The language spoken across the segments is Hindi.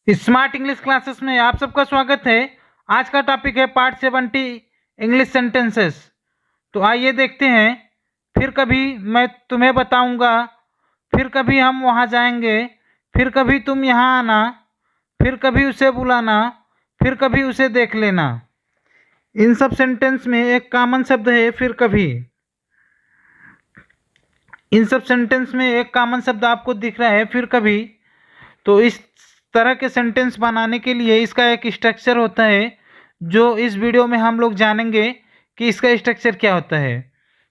स्मार्ट इंग्लिश क्लासेस में आप सबका स्वागत है। आज का टॉपिक है पार्ट 70 इंग्लिश सेंटेंसेस। तो आइए देखते हैं। फिर कभी मैं तुम्हें बताऊंगा, फिर कभी हम वहां जाएंगे, फिर कभी तुम यहाँ आना, फिर कभी उसे बुलाना, फिर कभी उसे देख लेना। इन सब सेंटेंस में एक कॉमन शब्द है फिर कभी। इन सब सेंटेंस में एक कॉमन शब्द आपको दिख रहा है फिर कभी। तो इस तरह के सेंटेंस बनाने के लिए इसका एक स्ट्रक्चर होता है, जो इस वीडियो में हम लोग जानेंगे कि इसका स्ट्रक्चर क्या होता है।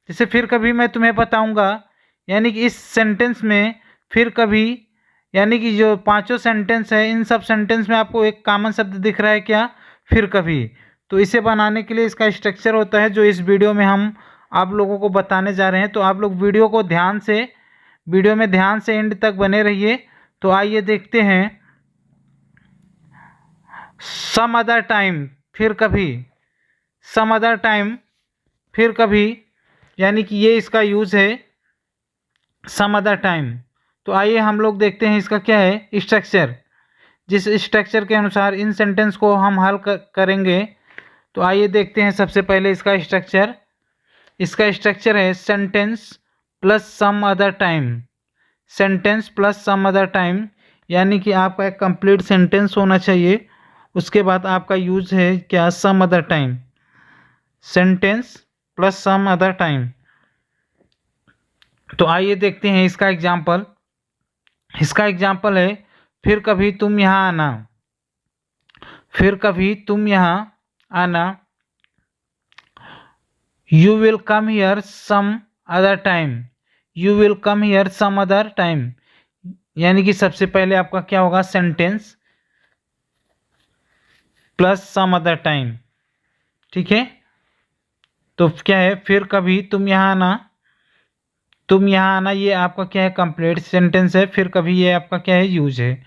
जैसे फिर कभी मैं तुम्हें बताऊंगा, यानी कि इस सेंटेंस में फिर कभी, यानी कि जो पांचों सेंटेंस है, इन सब सेंटेंस में आपको एक कॉमन शब्द दिख रहा है क्या, फिर कभी। तो इसे बनाने के लिए इसका स्ट्रक्चर होता है, जो इस वीडियो में हम आप लोगों को बताने जा रहे हैं। तो आप लोग वीडियो में ध्यान से एंड तक बने रहिए। तो आइए देखते हैं। सम अदर टाइम, फिर कभी। सम अदर टाइम, फिर कभी, यानी कि ये इसका यूज है, सम अदर टाइम। तो आइए हम लोग देखते हैं इसका क्या है स्ट्रक्चर। जिस स्ट्रक्चर के अनुसार इन सेंटेंस को हम हल करेंगे। तो आइए देखते हैं सबसे पहले इसका स्ट्रक्चर। इसका स्ट्रक्चर है sentence plus some other time. Sentence plus some other time, यानी कि आपका एक कंप्लीट सेंटेंस होना चाहिए, उसके बाद आपका यूज है क्या, some other time. Sentence plus some other time. तो आइए देखते हैं इसका एग्जाम्पल। इसका एग्जाम्पल है फिर कभी तुम यहाँ आना। फिर कभी तुम यहाँ आना। You will come here some other time. You will come here some other time, यानी कि सबसे पहले आपका क्या होगा, sentence plus some other time. ठीक है। तो क्या है, फिर कभी तुम यहाँ आना। तुम यहाँ आना ये आपका क्या है, कंप्लीट सेंटेंस है। फिर कभी ये आपका क्या है, यूज है।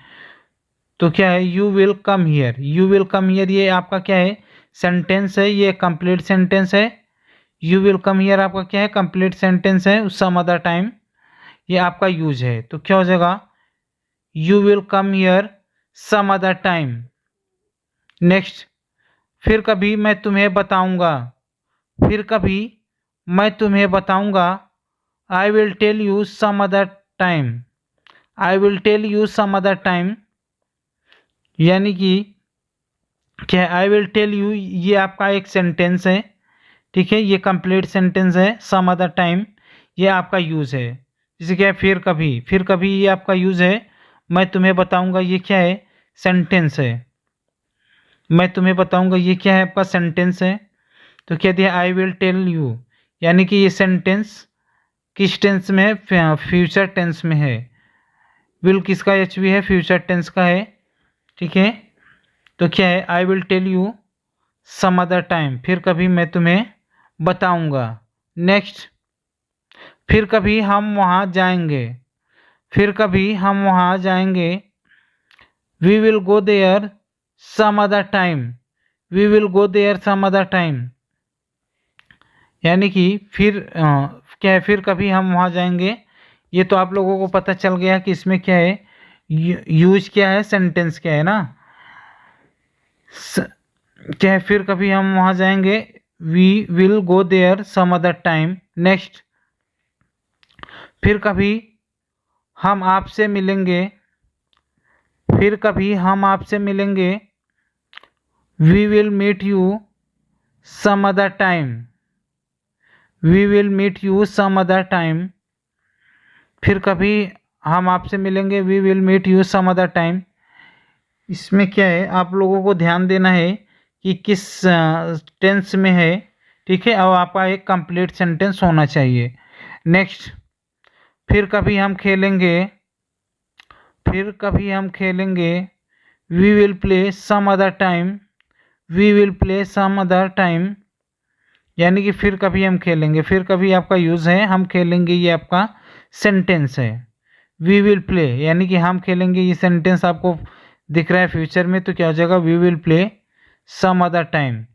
तो क्या है, you will come here. You will come here ये आपका क्या है, सेंटेंस है, ये कंप्लीट सेंटेंस है। यू विल कम हियर आपका क्या है, कंप्लीट सेंटेंस है। सम अदर टाइम ये आपका यूज है। तो क्या हो जाएगा, you will come here some other time. Next, फिर कभी मैं तुम्हें बताऊंगा। फिर कभी मैं तुम्हें बताऊंगा। I will tell you some other time. I will tell you some other time, यानी कि क्या, आई विल टेल यू ये आपका एक सेंटेंस है। ठीक है, ये कंप्लीट सेंटेंस है। सम अदर टाइम ये आपका यूज है। जैसे क्या है, फिर कभी। फिर कभी ये आपका यूज है। मैं तुम्हें बताऊंगा ये क्या है, सेंटेंस है। मैं तुम्हें बताऊंगा ये क्या है, आपका सेंटेंस है। तो क्या दिया, आई विल टेल यू, यानी कि ये सेंटेंस किस टेंस में है, फ्यूचर टेंस में है। विल किसका एच वी है, फ्यूचर टेंस का है। ठीक है। तो क्या है, I will tell you some other time, फिर कभी मैं तुम्हें बताऊंगा। नेक्स्ट, फिर कभी हम वहाँ जाएंगे। फिर कभी हम वहाँ जाएंगे। We will go there some other time. We will go there some other time, यानी कि फिर क्या है, फिर कभी हम वहाँ जाएंगे। ये तो आप लोगों को पता चल गया कि इसमें क्या है, यूज क्या है, सेंटेंस क्या है ना। क्या है, फिर कभी हम वहाँ जाएंगे। We will go there some other time. Next, फिर कभी हम आपसे मिलेंगे। फिर कभी हम आपसे मिलेंगे। We will meet you some other time. We will meet you some other time, फिर कभी हम आपसे मिलेंगे। We will meet you some other time. इसमें क्या है, आप लोगों को ध्यान देना है कि किस टेंस में है। ठीक है, अब आपका एक कंप्लीट सेंटेंस होना चाहिए। नेक्स्ट, फिर कभी हम खेलेंगे। फिर कभी हम खेलेंगे। We will play some other time. We will play some other time, यानी कि फिर कभी हम खेलेंगे। फिर कभी आपका यूज़ है, हम खेलेंगे ये आपका सेंटेंस है। वी विल प्ले, यानी कि हम खेलेंगे, ये सेंटेंस आपको दिख रहा है फ्यूचर में। तो क्या हो जाएगा, we will play some other time,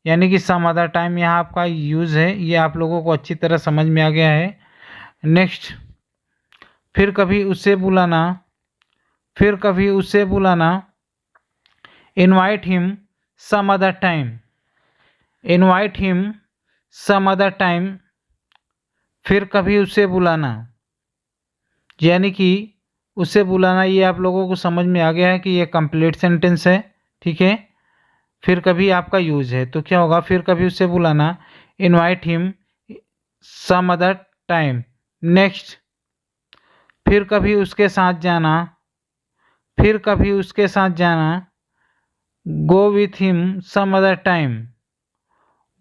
यानी कि सम अदर टाइम यहाँ आपका यूज़ है। ये आप लोगों को अच्छी तरह समझ में आ गया है। नेक्स्ट, फिर कभी उसे बुलाना। फिर कभी उसे बुलाना, invite him some other time, invite him some other time, फिर कभी उसे बुलाना, यानी कि उसे बुलाना। ये आप लोगों को समझ में आ गया है कि ये कंप्लीट सेंटेंस है, ठीक है। फिर कभी आपका यूज है, तो क्या होगा, फिर कभी उसे बुलाना, invite him some other time. Next, फिर कभी उसके साथ जाना, फिर कभी उसके साथ जाना, go with him some other time,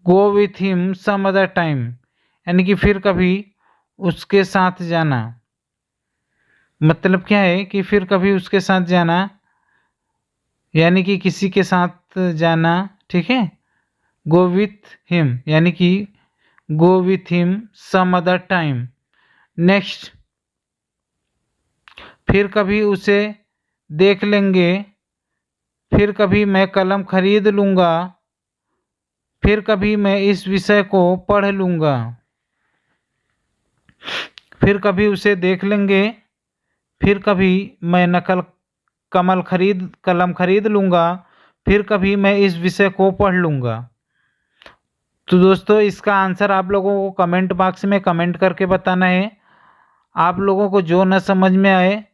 go with him some other time, यानी कि फिर कभी उसके साथ जाना। मतलब क्या है कि फिर कभी उसके साथ जाना, यानी कि किसी के साथ जाना, ठीक है। गो विथ हिम, यानी कि go with him some other time. Next, फिर कभी उसे देख लेंगे, फिर कभी मैं कलम खरीद लूँगा, फिर कभी मैं इस विषय को पढ़ लूँगा। फिर कभी उसे देख लेंगे, फिर कभी मैं कलम खरीद लूँगा, फिर कभी मैं इस विषय को पढ़ लूँगा। तो दोस्तों इसका आंसर आप लोगों को कमेंट बॉक्स में कमेंट करके बताना है। आप लोगों को जो न समझ में आए,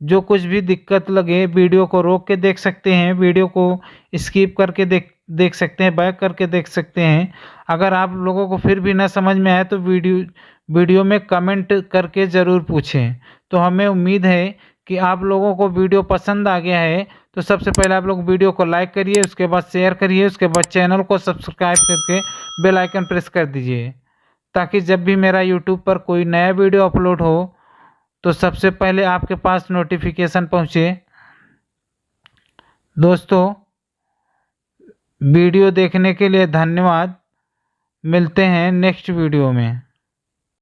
जो कुछ भी दिक्कत लगे, वीडियो को रोक के देख सकते हैं, वीडियो को स्किप करके देख सकते हैं, बैक करके देख सकते हैं। अगर आप लोगों को फिर भी ना समझ में आए तो वीडियो में कमेंट करके ज़रूर पूछें। तो हमें उम्मीद है कि आप लोगों को वीडियो पसंद आ गया है। तो सबसे पहले आप लोग वीडियो को लाइक करिए, उसके बाद शेयर करिए, उसके बाद चैनल को सब्सक्राइब करके बेल आइकन प्रेस कर दीजिए, ताकि जब भी मेरा यूट्यूब पर कोई नया वीडियो अपलोड हो तो सबसे पहले आपके पास नोटिफिकेशन पहुंचे। दोस्तों वीडियो देखने के लिए धन्यवाद। मिलते हैं नेक्स्ट वीडियो में।